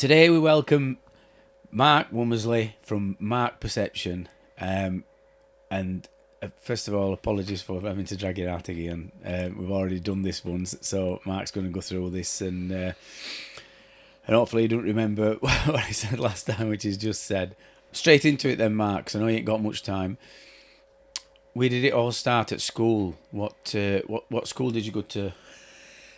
Today we welcome Mark Womersley from Mark Perception. And first of all, apologies for having to drag it out again. We've already done this once, so Mark's going to go through this and hopefully you don't remember what he said last time, which he's just said. Straight into it then, Mark, 'cause I know you ain't got much time. Where did it all start at school? What school did you go to?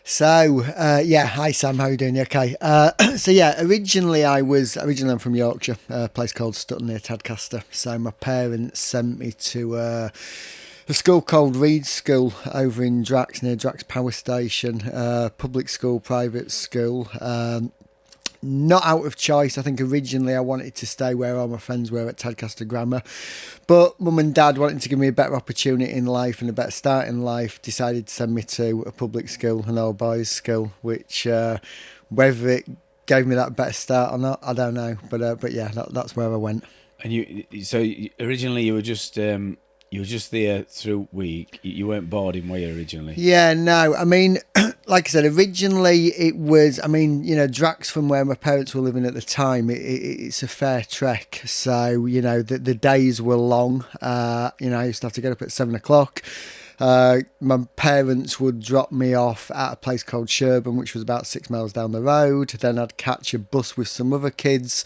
So, hi Sam, how you doing? You okay? Originally I'm from Yorkshire, a place called Stutton near Tadcaster. So my parents sent me to a school called Reed School over in Drax, near Drax Power Station, public school, private school. Not out of choice. I think originally I wanted to stay where all my friends were at Tadcaster Grammar, but mum and dad, wanting to give me a better opportunity in life and a better start in life, decided to send me to a public school, an all boys school, which whether it gave me that better start or not, I don't know, but yeah, that's where I went. And originally you were just there through week. You weren't boarding, were you, originally? Yeah, no. I mean, like I said, originally it was, Drax from where my parents were living at the time, it's a fair trek. So, the days were long. I used to have to get up at 7 o'clock. My parents would drop me off at a place called Sherburn, which was about 6 miles down the road. Then I'd catch a bus with some other kids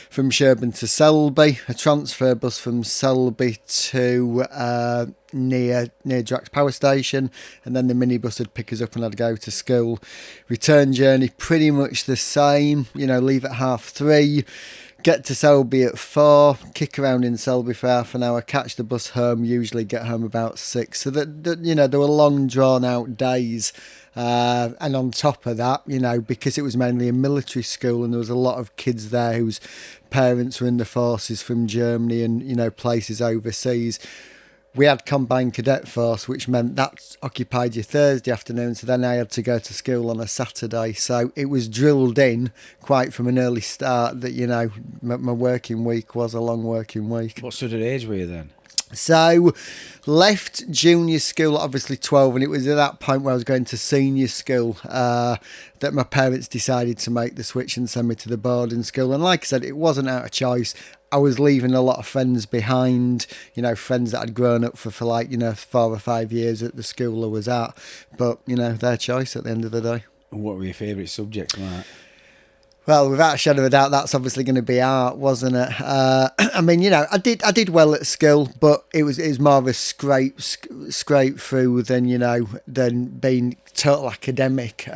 from Sherburn to Selby, a transfer bus from Selby to near Drax Power Station, and then the minibus would pick us up and I'd go to school. Return journey pretty much the same, leave at 3:30. Get to Selby at 4, kick around in Selby for half an hour, catch the bus home, usually get home about 6. So there were long drawn out days. And on top of that, because it was mainly a military school and there was a lot of kids there whose parents were in the forces from Germany and, places overseas. We had combined cadet force, which meant that occupied your Thursday afternoon. So then I had to go to school on a Saturday. So it was drilled in quite from an early start that, my working week was a long working week. What sort of age were you then? So, left junior school at obviously 12, and it was at that point where I was going to senior school that my parents decided to make the switch and send me to the boarding school. And like I said, it wasn't out of choice. I was leaving a lot of friends behind, friends that I'd grown up for 4 or 5 years at the school I was at. But, their choice at the end of the day. And what were your favourite subjects, Mark? Well, without a shadow of a doubt, that's obviously going to be art, wasn't it? I did well at school, but it was more of a scrape through than being total academic.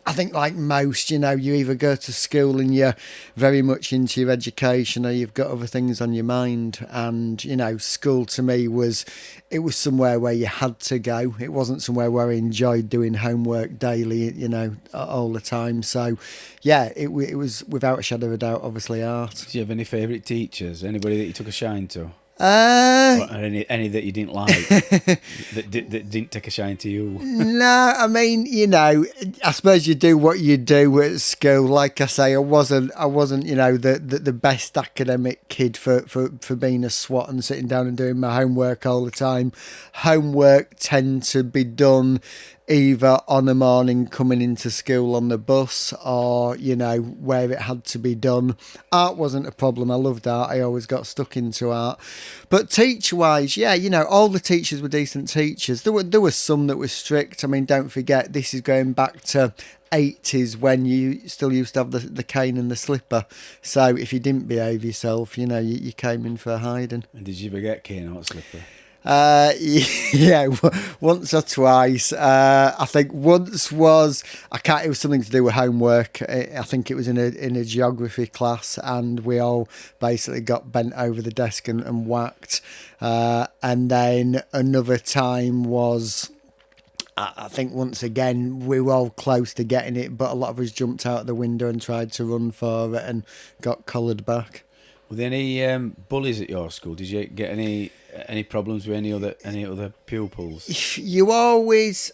I think like most, you either go to school and you're very much into your education or you've got other things on your mind. And, school to me was somewhere where you had to go. It wasn't somewhere where I enjoyed doing homework daily, all the time. So, yeah, it was without a shadow of a doubt, obviously art. Do you have any favourite teachers? Anybody that you took a shine to? Uh, Or any that you didn't like that didn't take a shine to you? No, I suppose you do what you do at school. Like I say, I wasn't, the best academic kid for being a swot and sitting down and doing my homework all the time. Homework tend to be done either on a morning coming into school on the bus or, where it had to be done. Art wasn't a problem. I loved art. I always got stuck into art. But teacher-wise, yeah, all the teachers were decent teachers. There were some that were strict. I mean, don't forget, this is going back to 80s when you still used to have the cane and the slipper. So if you didn't behave yourself, you came in for hiding. And did you ever get cane or slipper? Yeah, once or twice. I think once was it was something to do with homework. I think it was in a geography class, and we all basically got bent over the desk and whacked. And then another time was, I think once again we were all close to getting it, but a lot of us jumped out the window and tried to run for it and got collared back. Were there any bullies at your school? Did you get any problems with any other pupils? You always,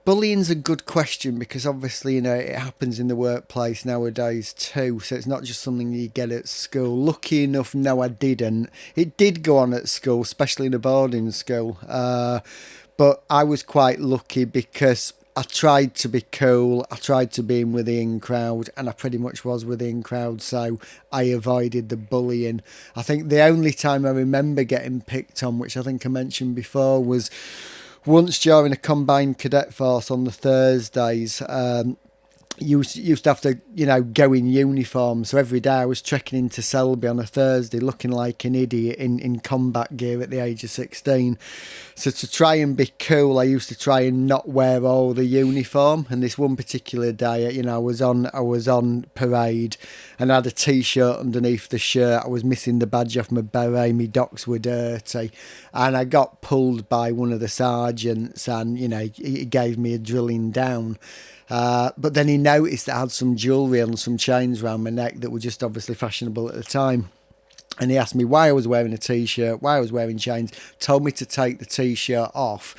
bullying's a good question because obviously, it happens in the workplace nowadays too. So it's not just something you get at school. Lucky enough, no, I didn't. It did go on at school, especially in a boarding school. But I was quite lucky because I tried to be cool. I tried to be in with the in crowd, and I pretty much was with the in crowd. So I avoided the bullying. I think the only time I remember getting picked on, which I think I mentioned before, was once during a combined cadet force on the Thursdays. Used to have to, go in uniform. So every day I was trekking into Selby on a Thursday looking like an idiot in combat gear at the age of 16. So to try and be cool, I used to try and not wear all the uniform. And this one particular day, I was on parade and I had a T-shirt underneath the shirt. I was missing the badge off my beret. My docks were dirty. And I got pulled by one of the sergeants and, he gave me a drilling down. But then he noticed that I had some jewellery and some chains around my neck that were just obviously fashionable at the time. And he asked me why I was wearing a T-shirt, why I was wearing chains, told me to take the T-shirt off.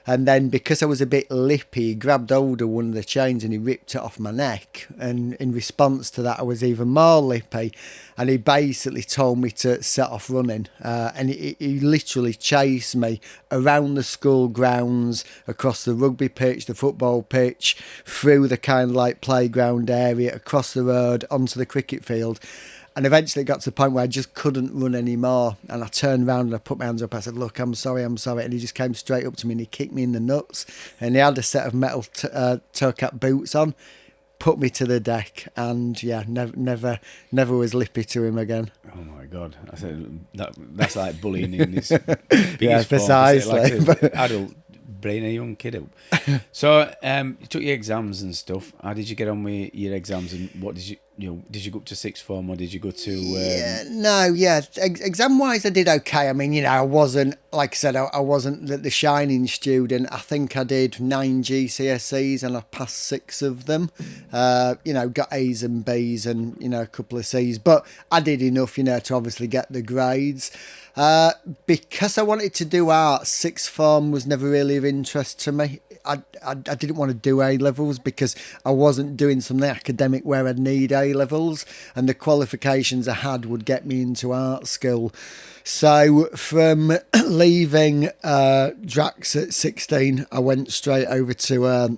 And then because I was a bit lippy, he grabbed hold of one of the chains and he ripped it off my neck. And in response to that, I was even more lippy. And he basically told me to set off running. And he literally chased me around the school grounds, across the rugby pitch, the football pitch, through the kind of like playground area, across the road, onto the cricket field. And eventually it got to the point where I just couldn't run anymore. And I turned around and I put my hands up. I said, look, I'm sorry. And he just came straight up to me and he kicked me in the nuts. And he had a set of metal toe cap boots on, put me to the deck. And yeah, never was lippy to him again. Oh my God. I said, that's like bullying in this yeah, precisely. Like adult brain a young kid up. So you took your exams and stuff. How did you get on with your exams, and what did you go up to sixth form, or did you go to exam wise I did okay. I mean, I wasn't, like I said, I wasn't the shining student. I think I did 9 GCSEs and I passed 6 of them. Got A's and B's and a couple of C's, but I did enough to obviously get the grades. Because I wanted to do art, sixth form was never really of interest to me. I didn't want to do A-levels because I wasn't doing something academic where I'd need A-levels, and the qualifications I had would get me into art school. So from leaving Drax at 16, I went straight over to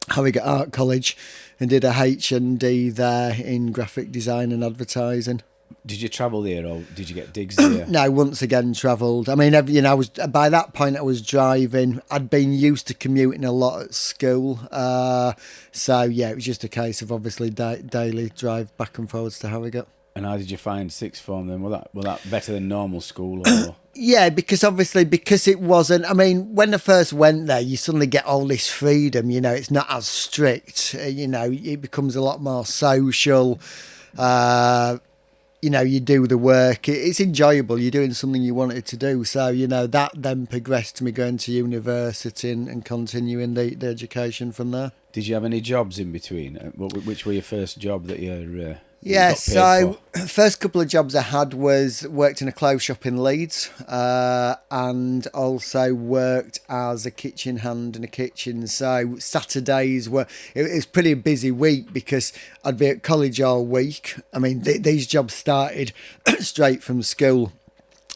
Harrogate Art College and did a H&D there in graphic design and advertising. Did you travel there, or did you get digs there? No, once again travelled. I mean, I was, by that point I was driving. I'd been used to commuting a lot at school, so yeah, it was just a case of obviously daily drive back and forwards to Harrogate. And how did you find sixth form then? Was that better than normal school? Or? Yeah, because it wasn't. I mean, when I first went there, you suddenly get all this freedom. It's not as strict. It becomes a lot more social. You do the work. It's enjoyable. You're doing something you wanted to do. So, that then progressed to me going to university and continuing the education from there. Did you have any jobs in between? Which were your first job that you so first couple of jobs I had was worked in a clothes shop in Leeds, and also worked as a kitchen hand in a kitchen. So Saturdays it was pretty busy week because I'd be at college all week. I mean, these jobs started straight from school.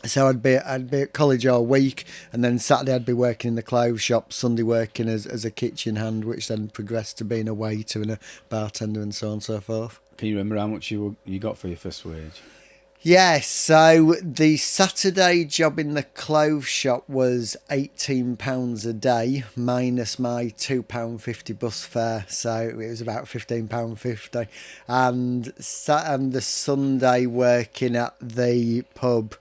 So I'd be at college all week, and then Saturday I'd be working in the clothes shop, Sunday working as a kitchen hand, which then progressed to being a waiter and a bartender and so on and so forth. Can you remember how much you got for your first wage? Yes, so the Saturday job in the clothes shop was £18 a day, minus my £2.50 bus fare, so it was about £15.50. And the Sunday working at the pub,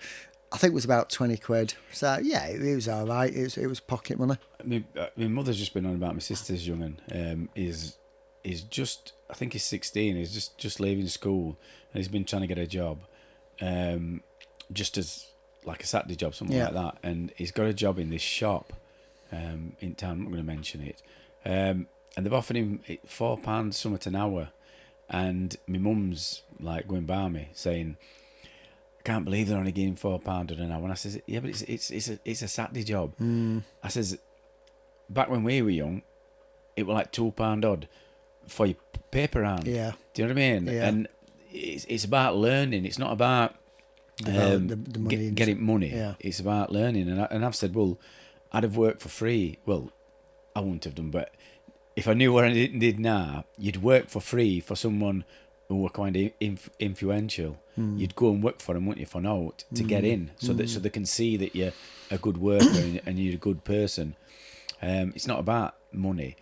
I think it was about 20 quid. So yeah, it was all right. It was pocket money. My mother's just been on about my sister's young'un. He's just, I think he's 16. He's just leaving school, and he's been trying to get a job, just as like a Saturday job, something like that. And he's got a job in this shop in town. I'm not going to mention it. And they've offered him £4 something an hour, and my mum's like going by me saying, "Can't believe they're only giving £4 an hour." And I says, "Yeah, but it's a Saturday job." I says, "Back when we were young, it was like £2 odd for your paper round." Yeah. Do you know what I mean? Yeah. And it's about learning. It's not about the money getting money. Yeah. It's about learning. And I've said, well, I'd have worked for free. Well, I wouldn't have done, but if I knew what I did now, you'd work for free for someone who were kind of influential. You'd go and work for them, wouldn't you, for note to get in, so they can see that you're a good worker and you're a good person. It's not about money,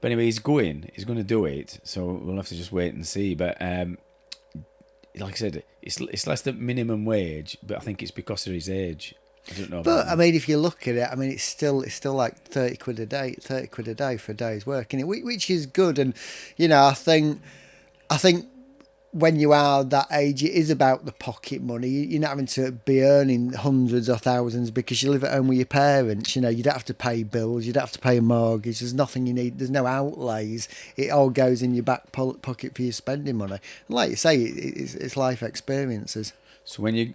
but anyway, he's going to do it. So we'll have to just wait and see. But like I said, it's less than minimum wage, but I think it's because of his age. I don't know. But I mean, if you look at it, I mean, it's still like 30 quid a day, 30 quid a day for a day's work, which is good. And you know, I think when you are that age, it is about the pocket money. You're not having to be earning hundreds or thousands because you live at home with your parents. You know, you don't have to pay bills, you don't have to pay a mortgage. There's nothing you need. There's no outlays. It all goes in your back pocket for your spending money. And like you say, it's life experiences. So when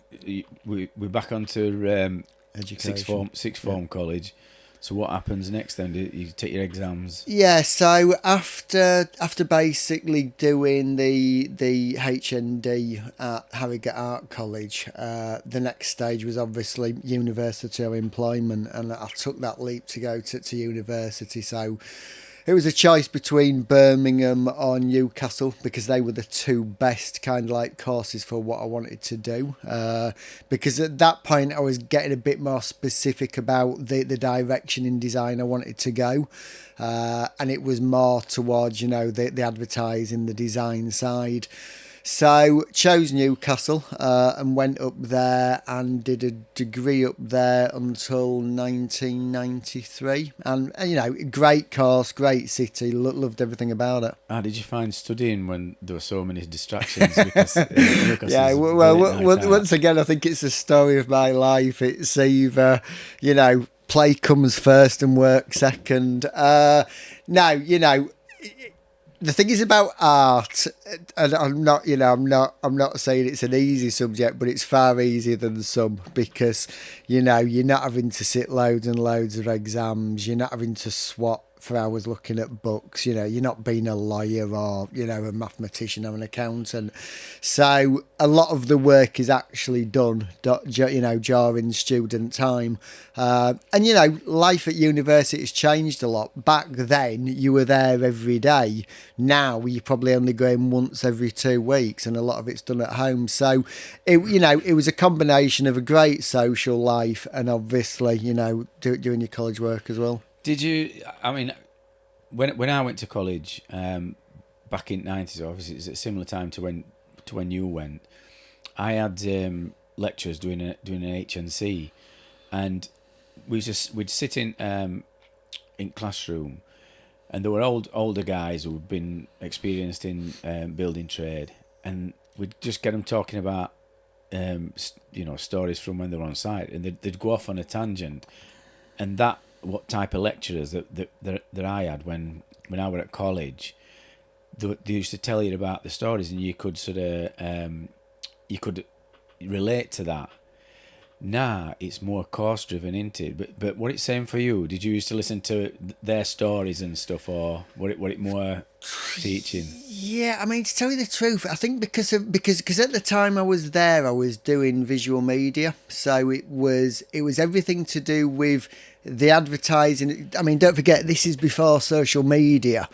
we're back onto Education. sixth form college. So what happens next then? Do you take your exams? Yeah, so after basically doing the HND at Harrogate Art College, the next stage was obviously university or employment, and I took that leap to go to university. So it was a choice between Birmingham or Newcastle because they were the two best kind of like courses for what I wanted to do. Because at that point I was getting a bit more specific about the direction in design I wanted to go. And it was more towards, you know, the advertising, the design side. So chose Newcastle and went up there and did a degree up there until 1993. And you know, great course, great city, loved everything about it. How did you find studying when there were so many distractions? Because, yeah, well, once again, I think it's a story of my life. It's either, you know, play comes first and work second. No, you know, the thing is about art, and I'm not saying it's an easy subject, but it's far easier than some because, you know, you're not having to sit loads and loads of exams. You're not having to swat for hours looking at books. You know, you're not being a lawyer or, you know, a mathematician or an accountant. So a lot of the work is actually done, you know, during student time. And, you know, life at university has changed a lot. Back then, you were there every day. Now, you're probably only going once every 2 weeks, and a lot of it's done at home. So, it was a combination of a great social life and obviously, you know, doing your college work as well. Did you? I mean, when I went to college back in the 90s, obviously it's a similar time to when you went. I had lecturers doing an HNC, and we'd sit in classroom, and there were older guys who'd been experienced in building trade, and we'd just get them talking about you know, stories from when they were on site, and they'd go off on a tangent, and that. What type of lecturers that I had when I were at college, they used to tell you about the stories, and you could sort of you could relate to that. Now it's more course driven, isn't it? But what it's saying for you, did you used to listen to their stories and stuff, or were it more teaching? Yeah, I mean, to tell you the truth, I think because at the time I was there, I was doing visual media, so it was everything to do with the advertising. I mean, don't forget, this is before social media,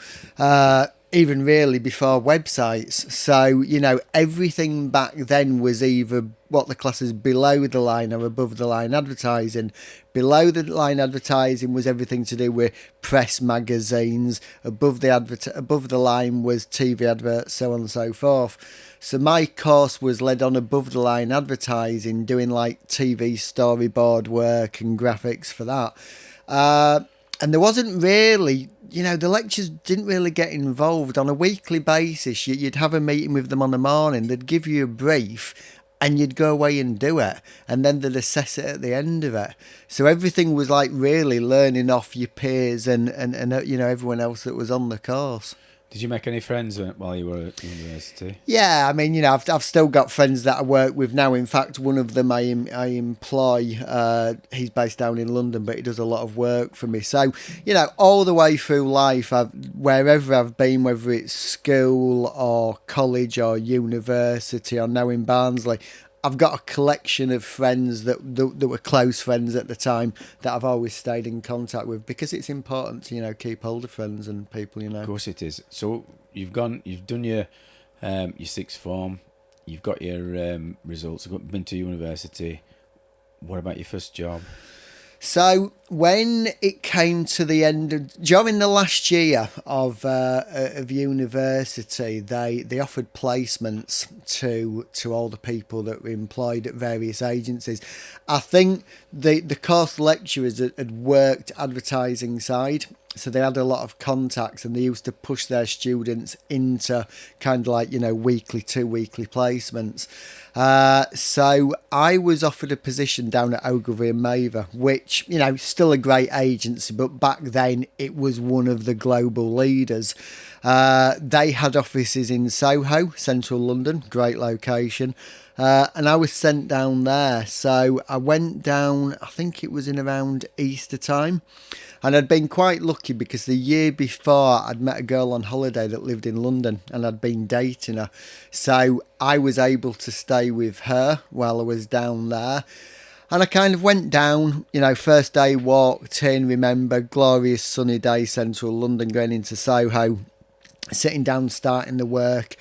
even really before websites. So, you know, everything back then was either what the class is below the line or above the line advertising. Below the line advertising was everything to do with press magazines. Above the line was TV adverts, so on and so forth. So my course was led on above the line advertising, doing like TV storyboard work and graphics for that. And there wasn't really, you know, the lectures didn't really get involved on a weekly basis. You'd have a meeting with them on the morning. They'd give you a brief and you'd go away and do it. And then they'd assess it at the end of it. So everything was like really learning off your peers and you know, everyone else that was on the course. Did you make any friends while you were at university? Yeah, I mean, you know, I've still got friends that I work with now. In fact, one of them I employ. He's based down in London, but he does a lot of work for me. So, you know, all the way through life, wherever I've been, whether it's school or college or university or now in Barnsley, I've got a collection of friends that were close friends at the time that I've always stayed in contact with, because it's important to, keep hold of friends and people, Of course it is. So you've done your sixth form, you've got your results, been to university. What about your first job? So when it came to the end during the last year of university, they offered placements to all the people that were employed at various agencies. I think the course lecturers had worked advertising side, so they had a lot of contacts, and they used to push their students into kind of like, weekly, 2 weekly placements. So I was offered a position down at Ogilvy and Mather, which, still a great agency, but back then it was one of the global leaders. They had offices in Soho, central London, great location. And I was sent down there. So I went down, I think it was in around Easter time. And I'd been quite lucky because the year before I'd met a girl on holiday that lived in London, and I'd been dating her. So I was able to stay with her while I was down there. And I kind of went down, first day walked in, remember, glorious sunny day, central London, going into Soho, sitting down, starting the work,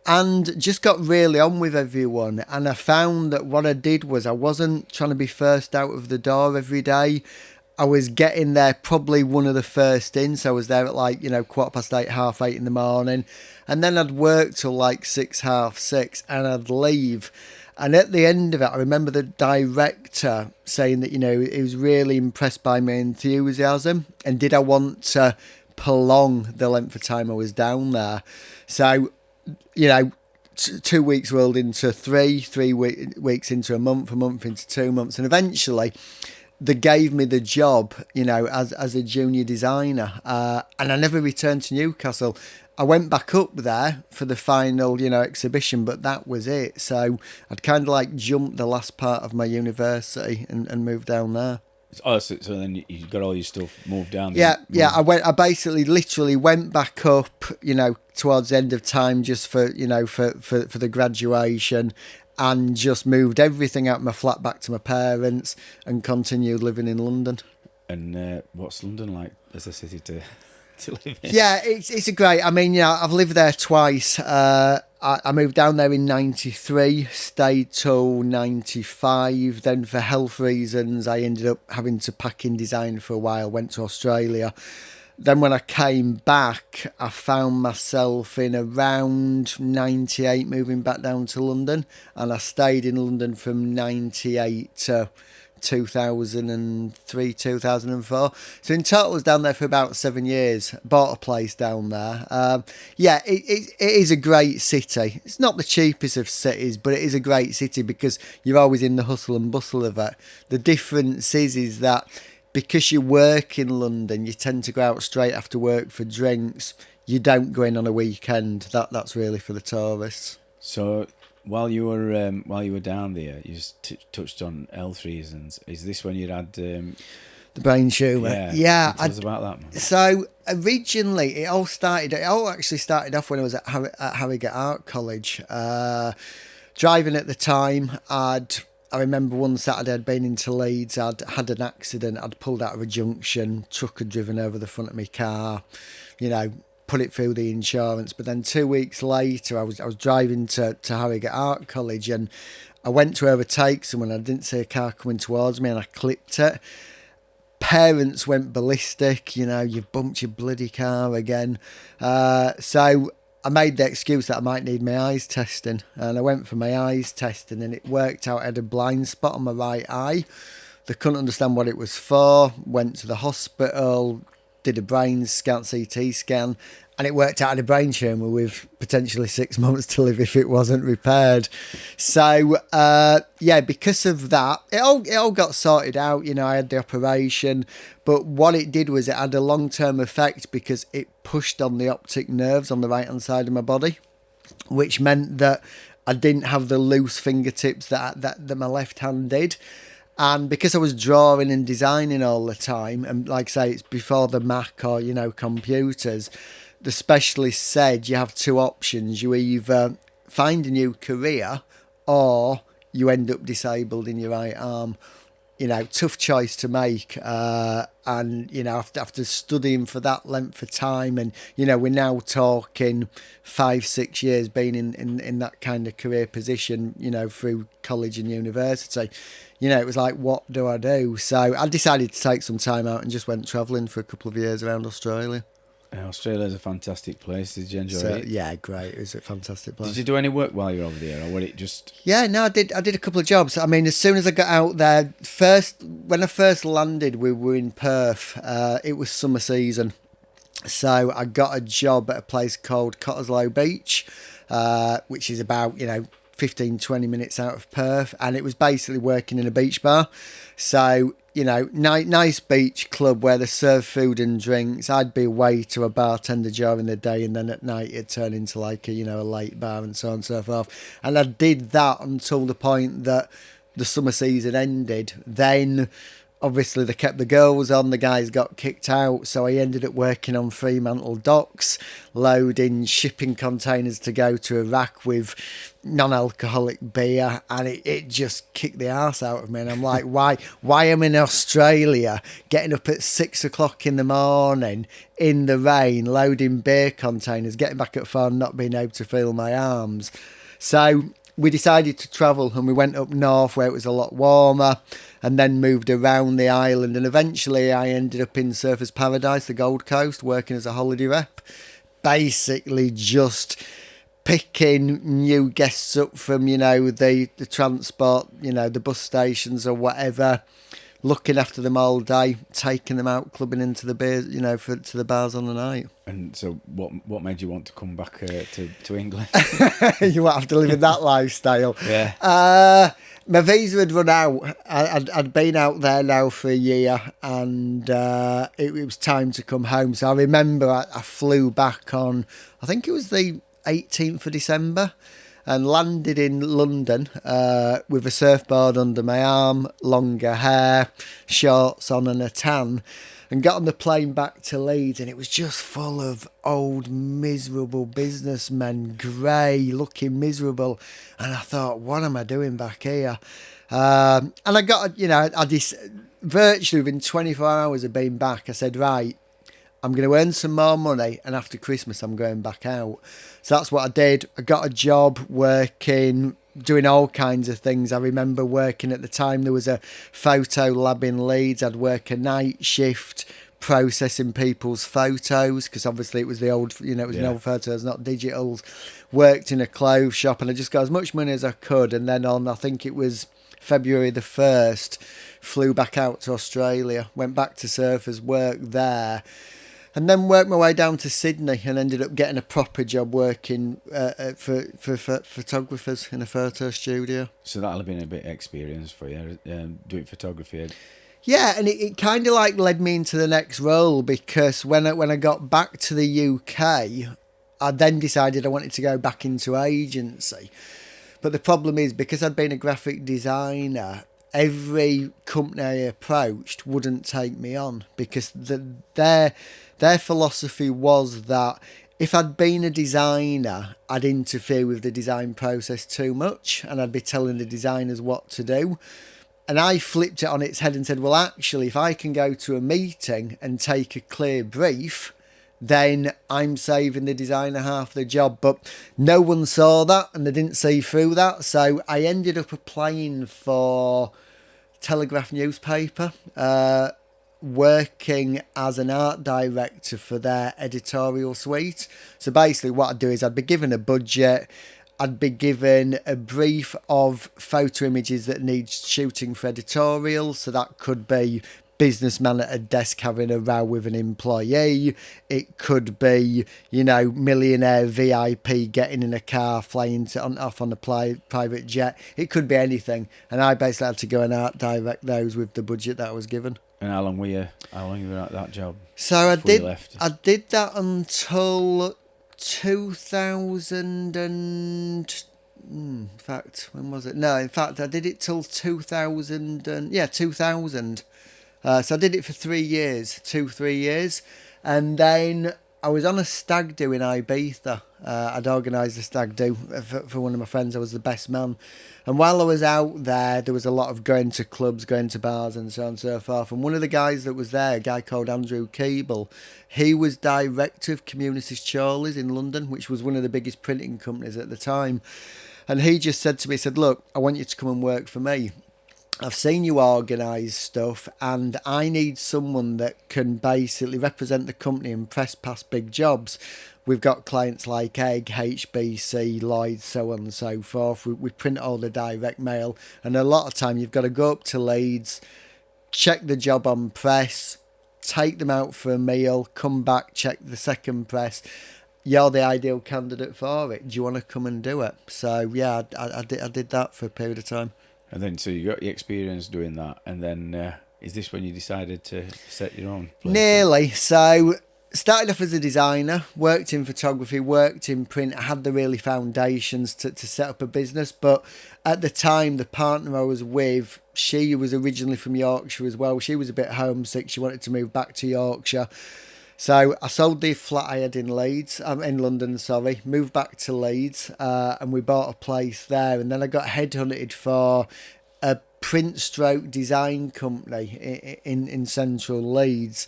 and just got really on with everyone. And I found that what I did was I wasn't trying to be first out of the door every day. I was getting there probably one of the first in, so I was there at 8:15, 8:30 in the morning, and then I'd work till 6, half 6, and I'd leave. And at the end of it, I remember the director saying that, he was really impressed by my enthusiasm, and did I want to prolong the length of time I was down there. So, 2 weeks rolled into three weeks into a month into 2 months, and eventually they gave me the job, as a junior designer, and I never returned to Newcastle. I went back up there for the final, exhibition, but that was it. So I'd kind of jumped the last part of my university and moved down there. Oh, so then you got all your stuff moved down. Yeah. I basically literally went back up, towards the end of time, just for the graduation, and just moved everything out of my flat back to my parents and continued living in London. And what's London like as a city to live in? Yeah, it's a great. I mean, I've lived there twice. I moved down there in 93, stayed till 95. Then for health reasons, I ended up having to pack in design for a while, went to Australia. Then when I came back, I found myself in around 98 moving back down to London, and I stayed in London from 98 to 2003, 2004. So in total I was down there for about 7 years. Bought a place down there. It is a great city. It's not the cheapest of cities, but it is a great city because you're always in the hustle and bustle of it. The difference is that because you work in London, you tend to go out straight after work for drinks. You don't go in on a weekend. That's really for the tourists. So while you were down there, you just touched on health reasons. Is this when you had the brain tumour? Yeah. Tell us about that, man. So originally, it all actually started off when I was at Harrogate Art College. Driving at the time, I remember one Saturday I'd been into Leeds, I'd had an accident, I'd pulled out of a junction, truck had driven over the front of my car, put it through the insurance. But then 2 weeks later, I was driving to Harrogate Art College, and I went to overtake someone. I didn't see a car coming towards me, and I clipped it. Parents went ballistic, you've bumped your bloody car again. So I made the excuse that I might need my eyes testing, and I went for my eyes testing, and it worked out. I had a blind spot on my right eye. They couldn't understand what it was for. Went to the hospital, did a brain scan, CT scan, and it worked out I had a brain tumour with potentially 6 months to live if it wasn't repaired. So because of that, it all got sorted out. I had the operation, but what it did was it had a long-term effect because it pushed on the optic nerves on the right-hand side of my body, which meant that I didn't have the loose fingertips that my left hand did. And because I was drawing and designing all the time, and like I say, it's before the Mac or, computers, the specialist said you have two options. You either find a new career or you end up disabled in your right arm. You know, tough choice to make. And, you know, after studying for that length of time, and, you know, we're now talking 5-6 years being in that kind of career position, you know, through college and university, you know, it was like, what do I do? So I decided to take some time out and just went travelling for a couple of years around Australia. Australia's a fantastic place. Did you enjoy it? Yeah, great. It was a fantastic place. Did you do any work while you were over there, or was it just... Yeah, no, I did a couple of jobs. I mean, as soon as I got out there, when I first landed, we were in Perth. It was summer season. So I got a job at a place called Cottesloe Beach, which is about, 15-20 minutes out of Perth. And it was basically working in a beach bar. So, nice beach club where they serve food and drinks. I'd be a waiter, a bartender during the day, and then at night it'd turn into like a late bar and so on and so forth. And I did that until the point that the summer season ended. Then obviously they kept the girls on, the guys got kicked out, so I ended up working on Fremantle docks, loading shipping containers to go to Iraq with non-alcoholic beer, and it just kicked the arse out of me. And I'm like, why am I in Australia getting up at 6 o'clock in the morning in the rain, loading beer containers, getting back at 4 and not being able to feel my arms? So we decided to travel, and we went up north where it was a lot warmer, and then moved around the island, and eventually I ended up in Surfers Paradise, the Gold Coast, working as a holiday rep, basically just picking new guests up from, the transport, the bus stations or whatever, looking after them all day, taking them out, clubbing into the beers, to the bars on the night. And so what made you want to come back to England? You won't have to live in that lifestyle. Yeah. My visa had run out. I'd been out there now for a year, and it was time to come home. So I remember I flew back on, I think it was the 18th of December, and landed in London with a surfboard under my arm, longer hair, shorts on and a tan, and got on the plane back to Leeds, and it was just full of old miserable businessmen, grey, looking miserable, and I thought, what am I doing back here? And I got, virtually within 24 hours of being back, I said, right, I'm going to earn some more money, and after Christmas I'm going back out. So that's what I did. I got a job working, doing all kinds of things. I remember working at the time, there was a photo lab in Leeds. I'd work a night shift processing people's photos, because obviously it was the old, it was old photos, not digitals. Worked in a clothes shop, and I just got as much money as I could. And then on, I think it was February the 1st, flew back out to Australia, went back to Surfers, worked there. And then worked my way down to Sydney and ended up getting a proper job working for photographers in a photo studio. So that'll have been a bit of experience for you, doing photography. Yeah, and it kind of like led me into the next role, because when I got back to the UK, I then decided I wanted to go back into agency. But the problem is, because I'd been a graphic designer, every company I approached wouldn't take me on, because their philosophy was that if I'd been a designer, I'd interfere with the design process too much, and I'd be telling the designers what to do. And I flipped it on its head and said, well, actually, if I can go to a meeting and take a clear brief, then I'm saving the designer half the job. But no one saw that, and they didn't see through that. So I ended up applying for Telegraph newspaper, working as an art director for their editorial suite. So basically what I'd do is I'd be given a budget, I'd be given a brief of photo images that need shooting for editorial. So that could be businessman at a desk having a row with an employee. It could be, millionaire VIP getting in a car, flying off on a private jet. It could be anything. And I basically had to go and art direct those with the budget that I was given. And how long were you at that job? So I did that until 2000 and... in fact, when was it? No, in fact, I did it till 2000. 2000. So I did it for 3 years, 3 years. And then I was on a stag do in Ibiza. I'd organised a stag do for one of my friends. I was the best man. And while I was out there was a lot of going to clubs, going to bars and so on and so forth. And one of the guys that was there, a guy called Andrew Keeble, he was director of Communities Chorley's in London, which was one of the biggest printing companies at the time. And he just said to me, he said, look, I want you to come and work for me. I've seen you organise stuff and I need someone that can basically represent the company and press past big jobs. We've got clients like Egg, HBC, Lloyd, so on and so forth. We print all the direct mail, and a lot of time you've got to go up to Leeds, check the job on press, take them out for a meal, come back, check the second press. You're the ideal candidate for it. Do you want to come and do it? So yeah, I did that for a period of time. And then, so you got your experience doing that, and then is this when you decided to set your own place? Nearly. So started off as a designer, worked in photography, worked in print. I had the really foundations to set up a business. But at the time, the partner I was with, she was originally from Yorkshire as well. She was a bit homesick. She wanted to move back to Yorkshire. So I sold the flat I had in Leeds, in London, sorry, moved back to Leeds, and we bought a place there. And then I got headhunted for a print stroke design company in central Leeds.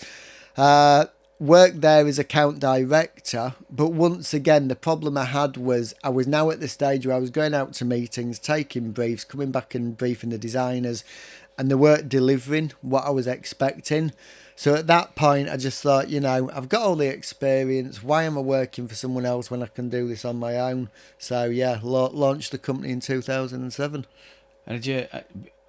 Worked there as account director, but once again, the problem I had was I was now at the stage where I was going out to meetings, taking briefs, coming back and briefing the designers, and they weren't delivering what I was expecting. So at that point, I just thought, I've got all the experience. Why am I working for someone else when I can do this on my own? So yeah, launched the company in 2007. And did you,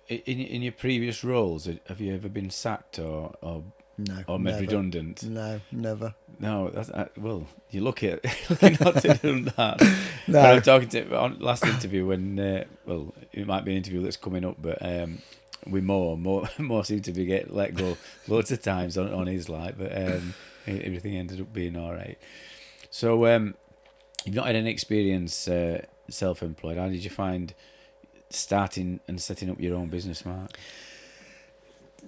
in your previous roles, have you ever been sacked or No, or made never. redundant? No, never. No, well, you're lucky not to do that. No. But I'm talking to on last interview when, well, it might be an interview that's coming up, but with more seemed to be get let go loads of times on his life, but everything ended up being all right. So you've not had any experience self-employed. How did you find starting and setting up your own business, Mark?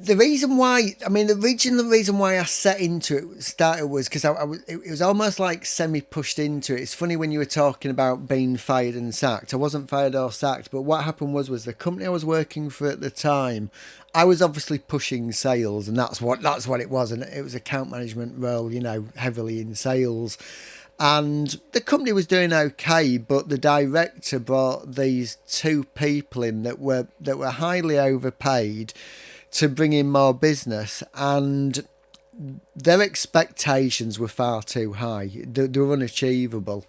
The original reason why I set into it, started was because it was almost like semi-pushed into it. It's funny when you were talking about being fired and sacked. I wasn't fired or sacked, but what happened was the company I was working for at the time, I was obviously pushing sales, and that's what it was. And it was account management role, heavily in sales. And the company was doing okay, but the director brought these two people in that were highly overpaid to bring in more business, and their expectations were far too high. They were unachievable,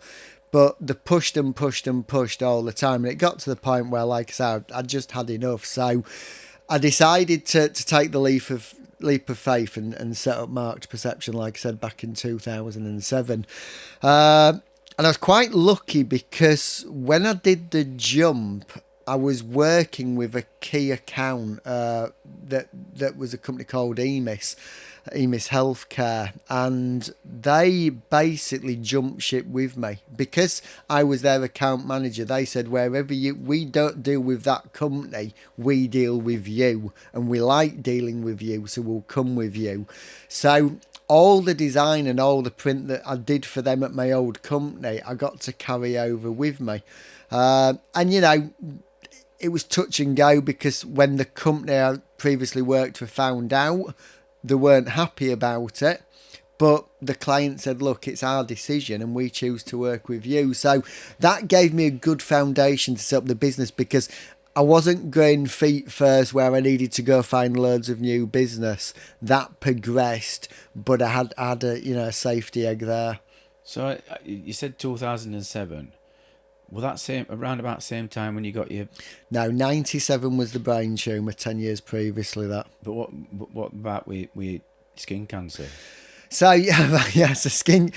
but they pushed and pushed and pushed all the time, and it got to the point where, like I said, I'd just had enough. So I decided to take the leap of faith and set up Marked Perception, like I said, back in 2007. And I was quite lucky because when I did the jump, I was working with a key account that was a company called EMIS Healthcare, and they basically jumped ship with me because I was their account manager. They said, wherever we don't deal with that company, we deal with you, and we like dealing with you, so we'll come with you. So all the design and all the print that I did for them at my old company, I got to carry over with me. And it was touch and go because when the company I previously worked for found out, they weren't happy about it. But the client said, look, it's our decision and we choose to work with you. So that gave me a good foundation to set up the business because I wasn't going feet first where I needed to go find loads of new business. That progressed, but I had a safety egg there. So you said 2007. Well, that around about same time when you got your... No, 97 was the brain tumour, 10 years previously that. But what about with skin cancer? So so skin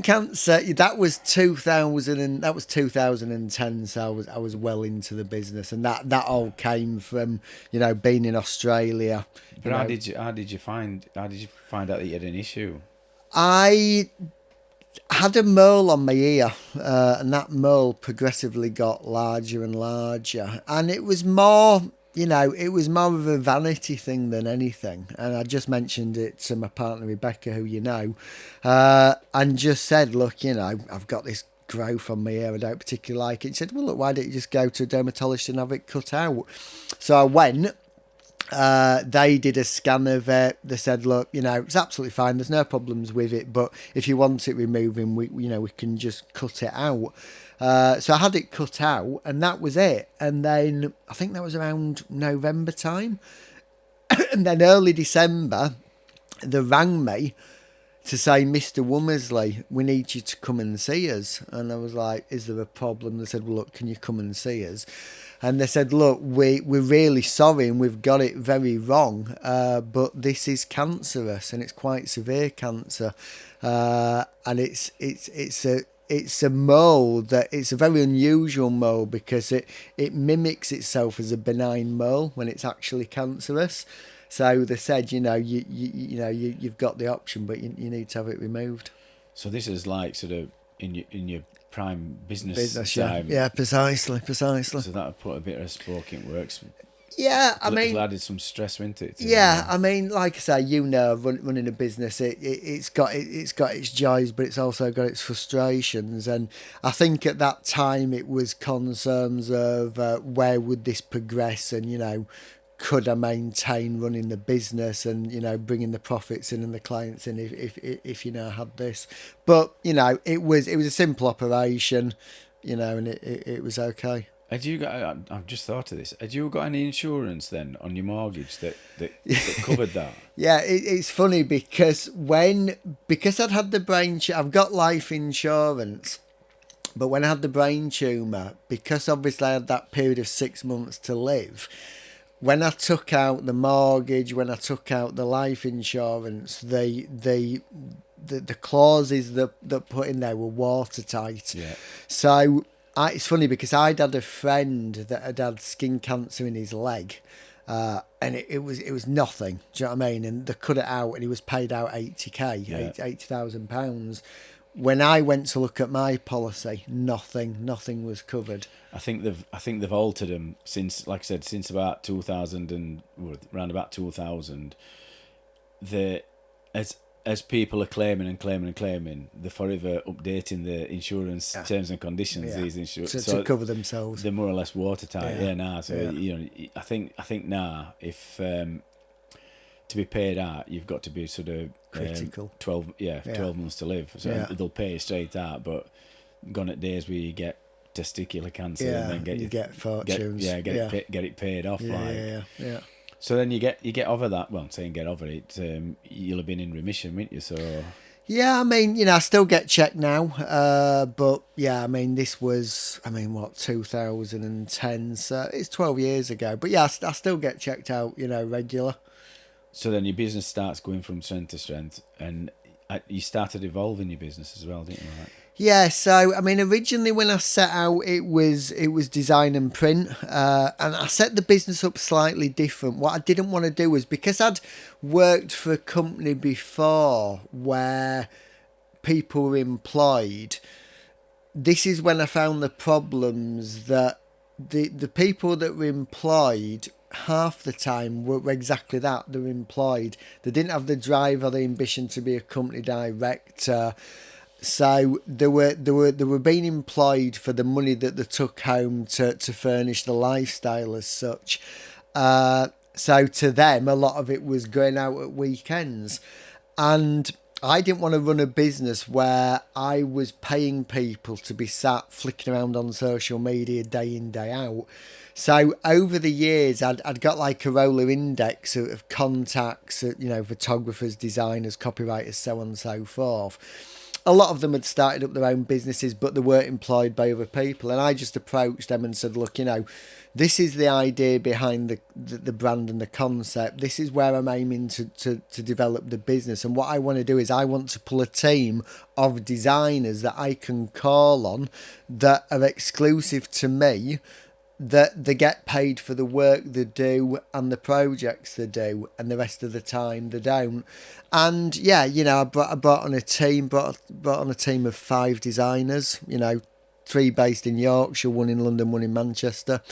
cancer, that was 2010. So I was well into the business, and that all came from being in Australia. But how did you find out that you had an issue? I had a mole on my ear, and that mole progressively got larger and larger, and it was more of a vanity thing than anything. And I just mentioned it to my partner Rebecca, who and just said, look, I've got this growth on my hair. I don't particularly like it. He said, well, look, why don't you just go to a dermatologist and have it cut out? So I went. They did a scan of it. They said, look, it's absolutely fine. There's no problems with it. But if you want it removing, we can just cut it out. So I had it cut out, and that was it. And then I think that was around November time. And then early December, they rang me to say, Mr. Womersley, we need you to come and see us. And I was like, is there a problem? They said, well, look, can you come and see us? And they said, look, we're really sorry and we've got it very wrong, but this is cancerous and it's quite severe cancer. And it's a mole it's a very unusual mole because it mimics itself as a benign mole when it's actually cancerous. So they said, you've got the option, but you need to have it removed. So this is like sort of in your prime business time. Yeah, precisely. So that would put a bit of a spoke in works. Yeah, I mean, it added some stress into it. Yeah, I mean, like I say, running a business, it's got its joys, but it's also got its frustrations. And I think at that time it was concerns of where would this progress, and could I maintain running the business and bringing the profits in and the clients in if I had this. But it was a simple operation, and it was okay. Had you got? I've just thought of this. Had you got any insurance then on your mortgage that covered that? Yeah, it's funny because I'd had the brain, I've got life insurance, but when I had the brain tumour, because obviously I had that period of 6 months to live. When I took out the mortgage, when I took out the life insurance, the clauses that put in there were watertight. Yeah. So it's funny because I'd had a friend that had skin cancer in his leg, and it was nothing. Do you know what I mean? And they cut it out, and he was paid out £80,000, yeah. £80,000. When I went to look at my policy, nothing was covered. I think they've altered them since, like I said, since about 2000 and around about 2000. As people are claiming, they're forever updating the insurance terms and conditions. Yeah. These insurance to cover themselves. They're more or less watertight. Yeah. Now. So I think now if to be paid out, you've got to be sort of critical. 12 months to live. So they'll pay you straight out. But gone at days where you get testicular cancer and then get fortunes. Get it paid off. Yeah. So then you get over that. Well, I'm saying get over it. You'll have been in remission, won't you? So yeah, I mean, I still get checked now. But yeah, I mean, this was 2010. So it's 12 years ago. But yeah, I still get checked out, regular. So then your business starts going from strength to strength, and you started evolving your business as well, didn't you? Right? Yeah, so I mean, originally when I set out, it was design and print, and I set the business up slightly different. What I didn't want to do was, because I'd worked for a company before where people were employed, this is when I found the problems that the people that were employed half the time were exactly that. They were employed. They didn't have the drive or the ambition to be a company director. So they were being employed for the money that they took home to furnish the lifestyle as such. So to them, a lot of it was going out at weekends. And I didn't want to run a business where I was paying people to be sat flicking around on social media day in, day out. So over the years, I'd got like a roller index of contacts, photographers, designers, copywriters, so on and so forth. A lot of them had started up their own businesses, but they weren't employed by other people. And I just approached them and said, look, this is the idea behind the brand and the concept. This is where I'm aiming to develop the business. And what I want to do is I want to pull a team of designers that I can call on that are exclusive to me, that they get paid for the work they do and the projects they do, and the rest of the time they don't. And yeah, I brought on a team of 5 designers, 3 based in Yorkshire, 1 in London, 1 in Manchester,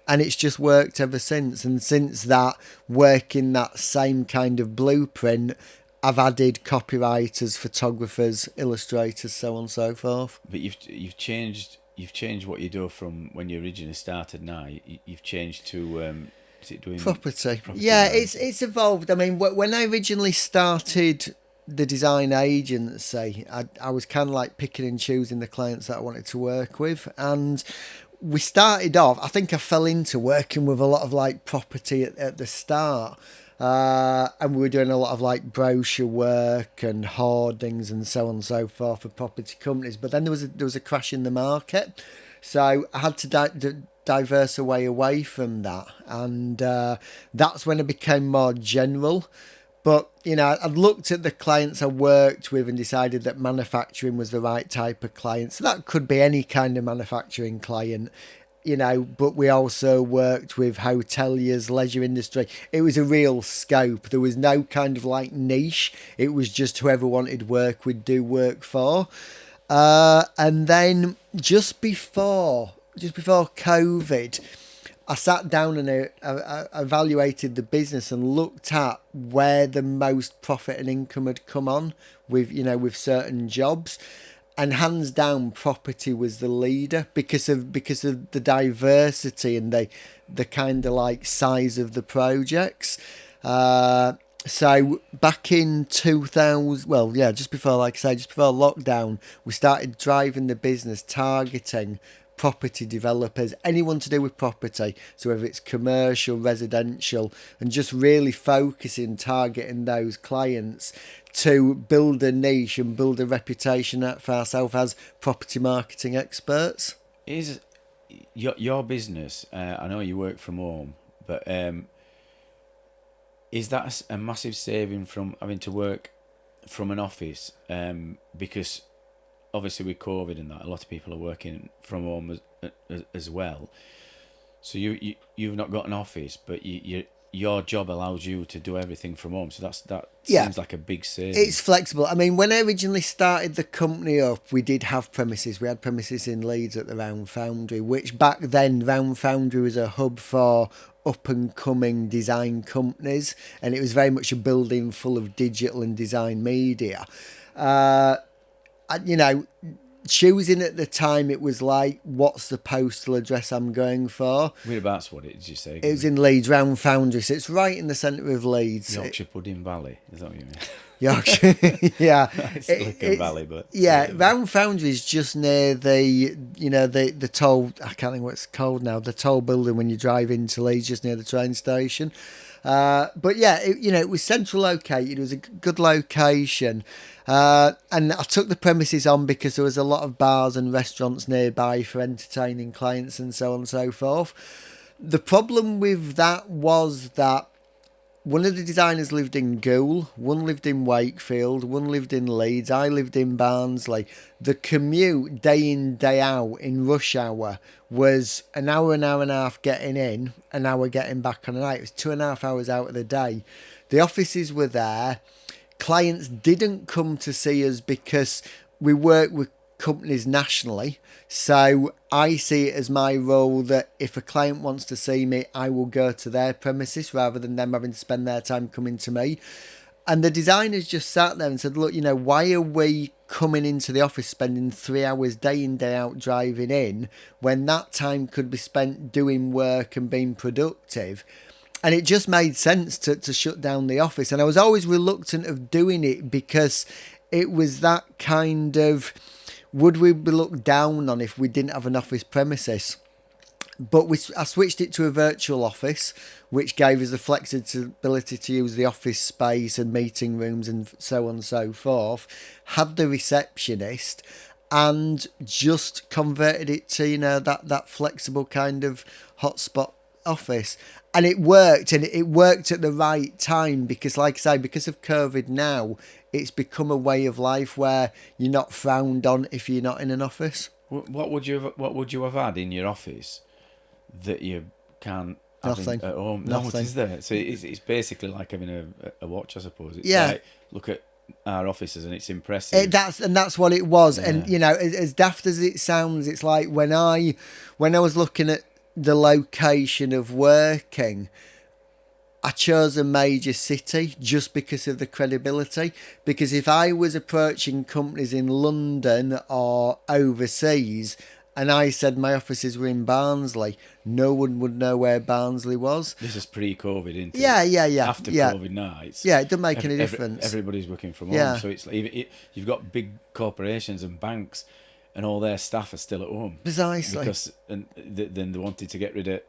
and it's just worked ever since. And since that, working that same kind of blueprint, I've added copywriters, photographers, illustrators, so on and so forth. But you've changed what you do from when you originally started. Now you've changed to is it doing Property. property Yeah, now? it's evolved. I mean, when I originally started the design agency, I was kind of like picking and choosing the clients that I wanted to work with, and we started off. I think I fell into working with a lot of like property at the start. And we were doing a lot of like brochure work and hoardings and so on and so forth for property companies. But then there was a crash in the market, so I had to diverse away from that, and that's when I became more general. But I'd looked at the clients I worked with and decided that manufacturing was the right type of client. So that could be any kind of manufacturing client. But we also worked with hoteliers, leisure industry. It was a real scope. There was no kind of like niche. It was just whoever wanted work would do work for. And then just before COVID, I sat down and evaluated the business and looked at where the most profit and income had come on with certain jobs. And hands down, property was the leader because of the diversity and the kind of like size of the projects. So back in 2000, well, yeah, just before lockdown, we started driving the business targeting property developers, anyone to do with property, so whether it's commercial, residential, and just really focusing, targeting those clients to build a niche and build a reputation for ourselves as property marketing experts. Is your business, I know you work from home, but is that a massive saving from having to work from an office? Because obviously with COVID and that, a lot of people are working from home as well. So you've not got an office, but your job allows you to do everything from home. So that seems like a big saving. It's flexible. I mean, when I originally started the company up, we did have premises. We had premises in Leeds at the Round Foundry, which back then Round Foundry was a hub for up and coming design companies, and it was very much a building full of digital and design media. Choosing at the time, it was like, what's the postal address I'm going for? Whereabouts, what did you say? It was in Leeds, Round Foundry, so it's right in the centre of Leeds. Yorkshire Pudding Valley, is that what you mean? Yorkshire, yeah. It's Licken Valley, but... Yeah, Round Foundry is just near the toll, I can't think what it's called now, the toll building when you drive into Leeds, just near the train station. But yeah, it was central located. It was a good location. And I took the premises on because there was a lot of bars and restaurants nearby for entertaining clients and so on and so forth. The problem with that was that one of the designers lived in Goole, one lived in Wakefield, one lived in Leeds, I lived in Barnsley. The commute day in, day out in rush hour was an hour and a half getting in, an hour getting back on the night. It was 2.5 hours out of the day. The offices were there. Clients didn't come to see us because we work with companies nationally. So I see it as my role that if a client wants to see me, I will go to their premises rather than them having to spend their time coming to me. And the designers just sat there and said, look, why are we coming into the office spending 3 hours day in, day out driving in when that time could be spent doing work and being productive? And it just made sense to shut down the office. And I was always reluctant of doing it because it was that kind of, would we be looked down on if we didn't have an office premises? But I switched it to a virtual office, which gave us the flexibility to use the office space and meeting rooms and so on and so forth. Had the receptionist and just converted it to, that flexible kind of hotspot office. And it worked at the right time because, like I say, because of COVID now, it's become a way of life where you're not frowned on if you're not in an office. What would you have had in your office that you can't have Nothing. At home? Nothing. No, it is there. So it's basically like having a watch, I suppose. It's yeah. Like, look at our offices and it's impressive. That's what it was. Yeah. And as daft as it sounds, it's like when I was looking at the location of working, I chose a major city just because of the credibility. Because if I was approaching companies in London or overseas and I said my offices were in Barnsley, no one would know where Barnsley was. This is pre-COVID, isn't it? Yeah. After COVID now, it's Yeah, it doesn't make any difference. Everybody's working from Yeah. home, so it's like you've got big corporations and banks, and all their staff are still at home. Precisely. Because then they wanted to get rid of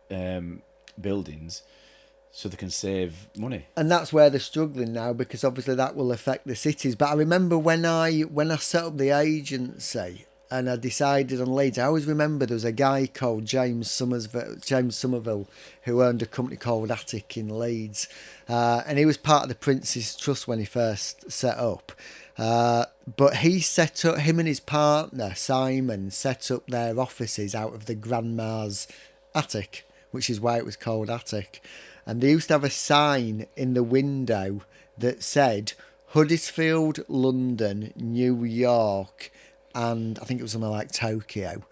buildings so they can save money. And that's where they're struggling now, because obviously that will affect the cities. But I remember when I set up the agency and I decided on Leeds, I always remember there was a guy called James Somerville, who owned a company called Attic in Leeds. And he was part of the Prince's Trust when he first set up. But him and his partner, Simon, set up their offices out of the grandma's attic, which is why it was called Attic. And they used to have a sign in the window that said Huddersfield, London, New York, and I think it was something like Tokyo.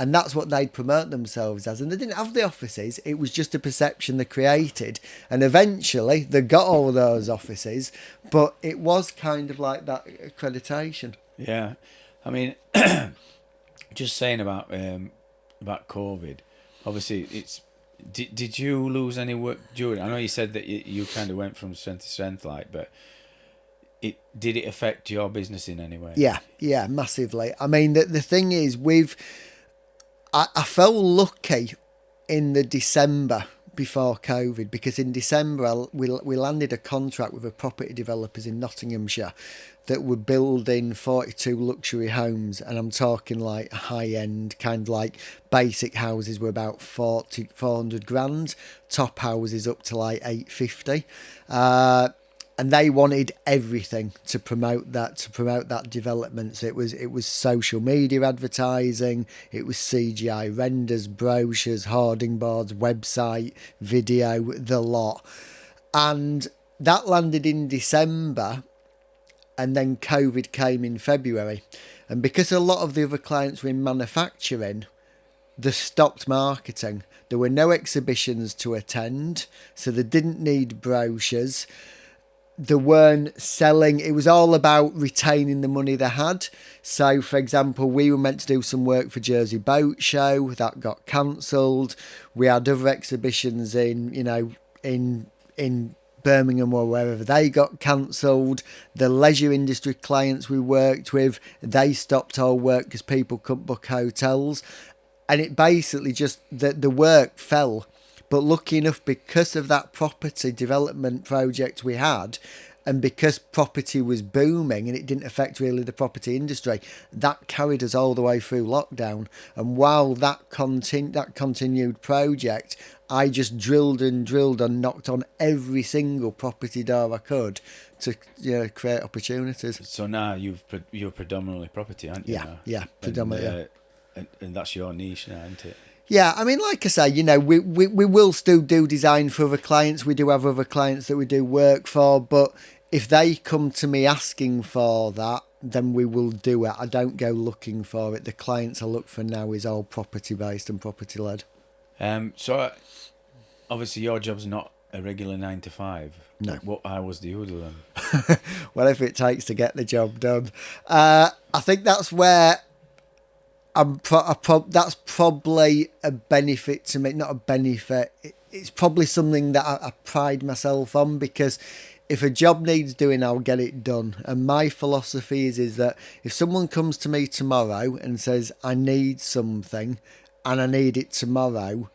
And that's what they'd promote themselves as. And they didn't have the offices. It was just a perception they created. And eventually they got all those offices. But it was kind of like that accreditation. Yeah. I mean, just saying about COVID, obviously it's... Did you lose any work during? I know you said that you kind of went from strength to strength, but did it affect your business in any way? Yeah, massively. I mean, the thing is, I felt lucky in the December before COVID, because in December we landed a contract with a property developers in Nottinghamshire that were building 42 luxury homes, and I'm talking like high end, kind of like basic houses were about 400 grand, top houses up to like 850. And they wanted everything to promote that development. So it was social media advertising, it was CGI renders, brochures, hoarding boards, website, video, the lot. And that landed in December, and then COVID came in February. And because a lot of the other clients were in manufacturing, they stopped marketing. There were no exhibitions to attend, so they didn't need brochures. They weren't selling. It was all about retaining the money they had. So, for example, we were meant to do some work for Jersey Boat Show. That got cancelled. We had other exhibitions in Birmingham or wherever. They got cancelled. The leisure industry clients we worked with, they stopped all work because people couldn't book hotels. And it basically just, the work fell. But lucky enough, because of that property development project we had, and because property was booming and it didn't affect really the property industry, that carried us all the way through lockdown. And while that continued project, I just drilled and knocked on every single property door I could to create opportunities. So now you're predominantly property, aren't you? Yeah, predominantly. And that's your niche now, isn't it? Yeah, I mean, like I say, we will still do design for other clients. We do have other clients that we do work for, but if they come to me asking for that, then we will do it. I don't go looking for it. The clients I look for now is all property based and property led. So obviously your job's not a regular 9 to 5. No. What hours do you do then? Whatever it takes to get the job done. I think that's where that's probably a benefit to me. Not a benefit. It's probably something that I pride myself on, because if a job needs doing, I'll get it done. And my philosophy is that if someone comes to me tomorrow and says, I need something and I need it tomorrow,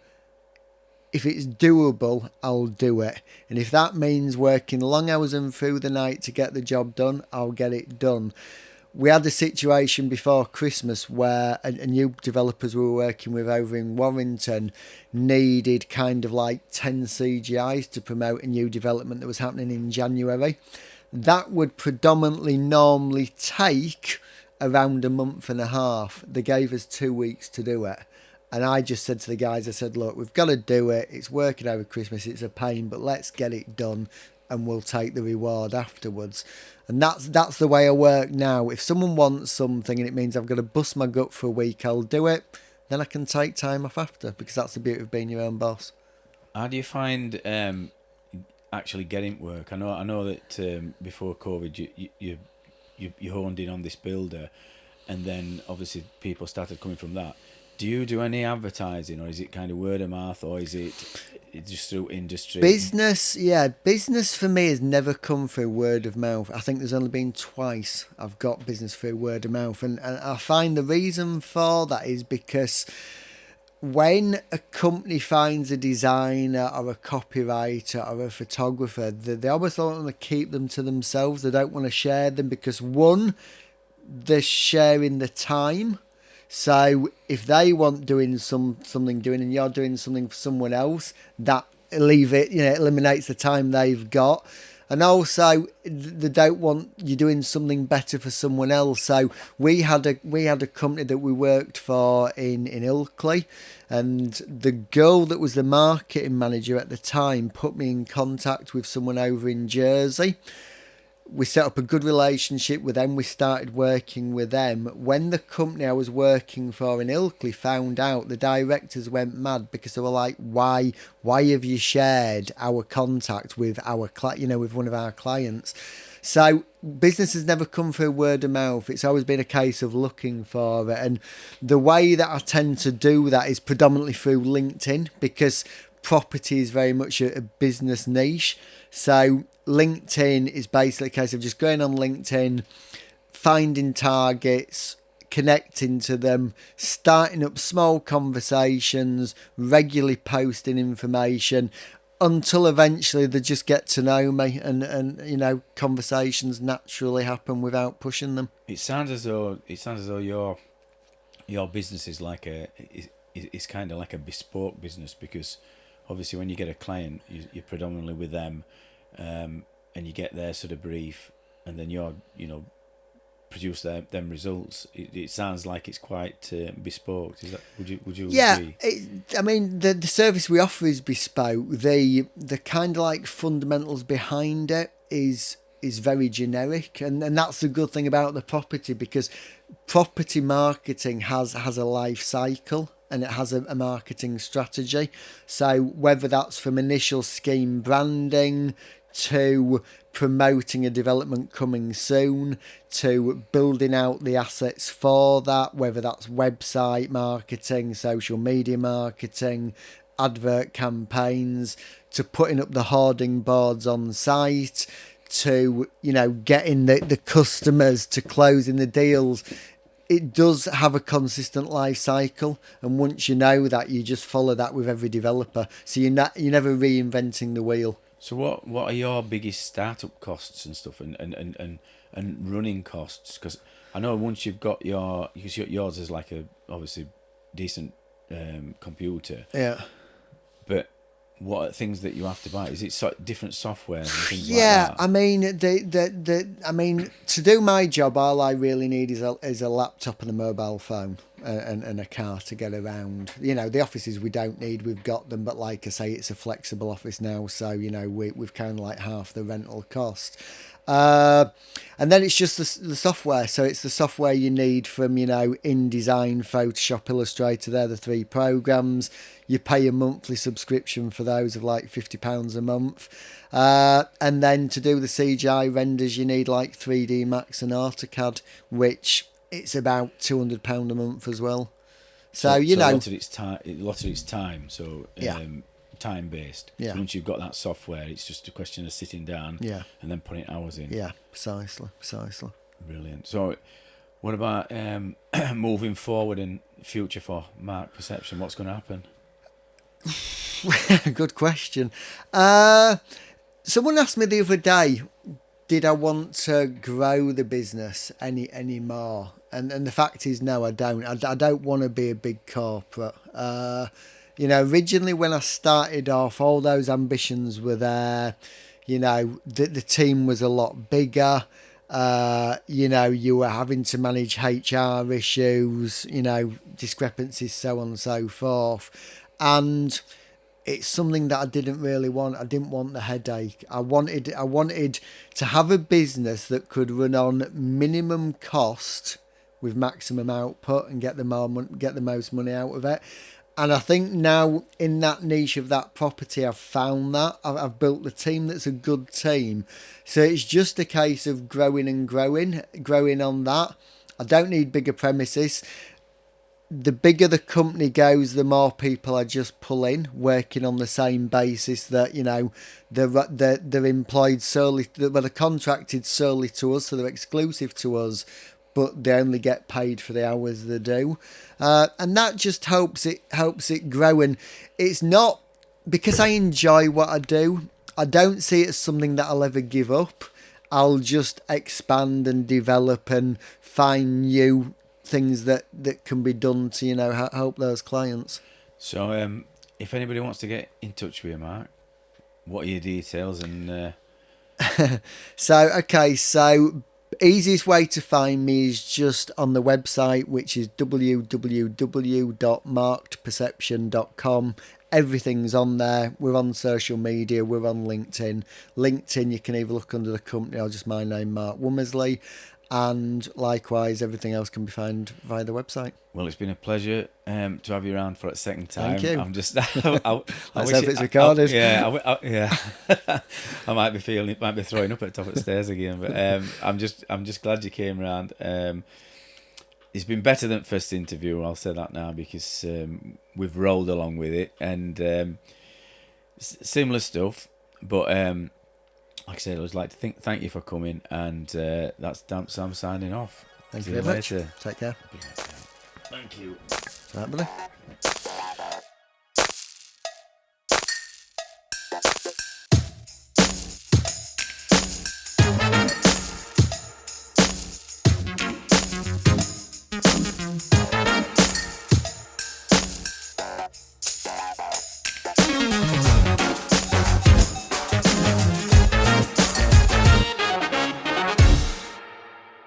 if it's doable, I'll do it. And if that means working long hours and through the night to get the job done, I'll get it done. We had a situation before Christmas where a new developers we were working with over in Warrington needed kind of like 10 CGIs to promote a new development that was happening in January. That would predominantly normally take around a month and a half. They gave us 2 weeks to do it. And I just said to the guys, I said, look, we've got to do it. It's working over Christmas. It's a pain, but let's get it done and we'll take the reward afterwards. And that's the way I work now. If someone wants something and it means I've got to bust my gut for a week, I'll do it. Then I can take time off after, because that's the beauty of being your own boss. How do you find actually getting work? I know that before COVID, you honed in on this builder, and then obviously people started coming from that. Do you do any advertising, or is it kind of word of mouth, or is it just through industry? Business for me has never come through word of mouth. I think there's only been twice I've got business through word of mouth, and I find the reason for that is because when a company finds a designer or a copywriter or a photographer, they almost don't want to keep them to themselves. They don't want to share them because, one, they're sharing the time. So if they want something doing and you're doing something for someone else, that eliminates the time they've got. And also, they don't want you doing something better for someone else. So we had a company that we worked for in Ilkley, and the girl that was the marketing manager at the time put me in contact with someone over in Jersey. We set up a good relationship with them. We started working with them. When the company I was working for in Ilkley found out, the directors went mad because they were like, "Why have you shared our contact with with one of our clients?" So business has never come through word of mouth. It's always been a case of looking for it. And the way that I tend to do that is predominantly through LinkedIn, because property is very much a business niche. So LinkedIn is basically a case of just going on LinkedIn, finding targets, connecting to them, starting up small conversations, regularly posting information until eventually they just get to know me, and conversations naturally happen without pushing them. It sounds as though your business is it's kind of like a bespoke business, because obviously when you get a client, you're predominantly with them, and you get their sort of brief, and then you're produce them results. It sounds like it's quite bespoke. Is that, would you agree? I mean, the service we offer is bespoke. The kind of like fundamentals behind it is very generic, and that's the good thing about the property, because property marketing has a life cycle, and it has a marketing strategy. So whether that's from initial scheme branding to promoting a development coming soon, to building out the assets for that, whether that's website marketing, social media marketing, advert campaigns, to putting up the hoarding boards on site, to getting the customers, to closing the deals. It does have a consistent life cycle, and once you know that, you just follow that with every developer. So you're never reinventing the wheel. So what are your biggest startup costs and stuff, and running costs? Because I know once you've got yours is like a obviously decent computer. Yeah. But what are things that you have to buy? Is it different software and things Yeah, like that? I mean, to do my job, all I really need is a laptop and a mobile phone, and a car to get around. The offices we don't need, we've got them, but like I say, it's a flexible office now, so we've kind of like half the rental cost. And then it's just the software. So it's the software you need from, InDesign, Photoshop, Illustrator. They're the three programs. You pay a monthly subscription for those of like £50 a month. And then to do the CGI renders, you need like 3D Max and AutoCAD, which it's about £200 a month as well. So a lot of it's time. So yeah. Time based. Yeah. So once you've got that software, it's just a question of sitting down. Yeah. And then putting hours in. Yeah, precisely. Brilliant. So, what about moving forward in future for Mark Perception? What's going to happen? Good question. Someone asked me the other day, did I want to grow the business any more? And the fact is, no, I don't. I don't want to be a big corporate. Originally when I started off, all those ambitions were there. The team was a lot bigger. You were having to manage HR issues, discrepancies, so on and so forth. And it's something that I didn't really want. I didn't want the headache. I wanted to have a business that could run on minimum cost with maximum output and get the most money out of it. And I think now in that niche of that property, I've found that. I've built the team that's a good team. So it's just a case of growing on that. I don't need bigger premises. The bigger the company goes, the more people I just pull in, working on the same basis that, you know, they're employed solely, they're contracted solely to us, so they're exclusive to us, but they only get paid for the hours they do, and that just helps it grow. And it's not because I enjoy what I do. I don't see it as something that I'll ever give up. I'll just expand and develop and find new things that can be done to, you know, help those clients. So if anybody wants to get in touch with you, Mark, what are your details? And So easiest way to find me is just on the website, which is www.markedperception.com. Everything's on there. We're on social media. We're on LinkedIn. LinkedIn, you can either look under the company or just my name, Mark Womersley. And likewise, everything else can be found via the website. Well, it's been a pleasure to have you around for a second time. Thank you. I'm just. Let's hope it's recorded. Yeah. I might be throwing up at the top of the stairs again, but I'm just glad you came around. It's been better than first interview. I'll say that now because we've rolled along with it and similar stuff, but. Like I said, I would like to thank you for coming, and that's Sam signing off. Thank you very much. Take care. Thank you. Right, buddy.